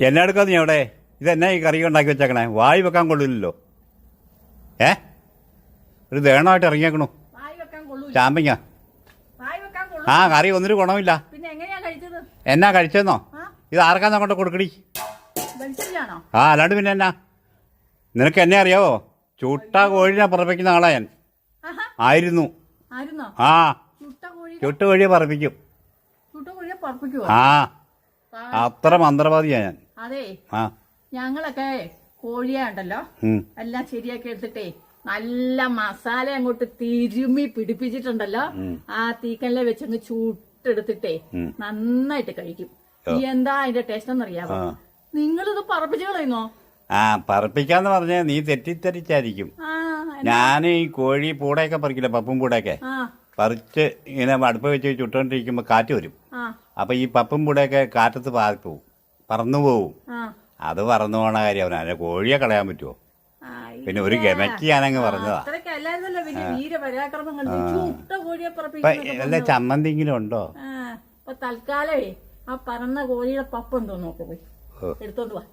എന്നെ എടുക്കാ നീ അവിടെ ഇതെന്നാ ഈ കറി ഉണ്ടാക്കി വെച്ചേക്കണേ? വായി വെക്കാൻ കൊള്ളില്ലല്ലോ. ഒരു ദേണമായിട്ട് ഇറങ്ങിയേക്കണു ചാമ്പങ്ങ. ആ കറി ഒന്നിനും ഗുണമില്ല. എന്നാ കഴിച്ചെന്നോ? ഇത് ആർക്കാന്നാ കൊണ്ട് കൊടുക്കടി? ആ അല്ലാണ്ട് പിന്നെ എന്നാ? നിനക്ക് എന്നെ അറിയാവോ? ചുട്ട കോഴിനെ പറപ്പിക്കുന്ന ആളാ ഞാൻ. ആയിരുന്നു. ആ ചുട്ട കോഴിയെ പറപ്പിക്കും. ആ അത്ര മന്ത്രവാദിയാ ഞാൻ. അതെ ഞങ്ങളൊക്കെ കോഴിയെ ഉണ്ടല്ലോ എല്ലാം ശരിയാക്കി എടുത്തിട്ടേ നല്ല മസാല അങ്ങോട്ട് തിരുമ്മി പിടിപ്പിച്ചിട്ടുണ്ടല്ലോ. ആ തീക്കല്ലെ വെച്ചങ്ങ് ചൂട്ടെടുത്തിട്ടേ നന്നായിട്ട് കഴിക്കും. എന്താ അതിന്റെ ടേസ്റ്റ് എന്നറിയാമോ? നിങ്ങളിത് പറപ്പിച്ചു കളയുന്നോ? ആ പറപ്പിക്കാന്ന് പറഞ്ഞ നീ തെറ്റിദ്ധരിച്ചായിരിക്കും. ഞാൻ ഈ കോഴി പൂടയൊക്കെ പറിക്കില്ല, പപ്പും പൂടയൊക്കെ പറിച്ച് ഇങ്ങനെ അടുപ്പ് വെച്ച് ചുട്ടോണ്ടിരിക്കുമ്പോ കാറ്റ് വരും. അപ്പൊ ഈ പപ്പും പൂടയൊക്കെ കാറ്റത്ത് പാറിപ്പോവും, പറന്നു പോവും. അത് പറന്നു പോണ കാര്യം അവനെ കോഴിയെ കളയാൻ പറ്റുമോ? പിന്നെ ഒരു ഗമയ്ക്ക് ഞാനങ്ങ് പറഞ്ഞതാ. വല്ല ചമ്മന്തിങ്കിലും ഉണ്ടോ? തൽക്കാലേ ആ പറന്ന കോഴിയുടെ പപ്പ് എന്തോ നോക്ക് പോയി എടുത്തോണ്ട് വാ.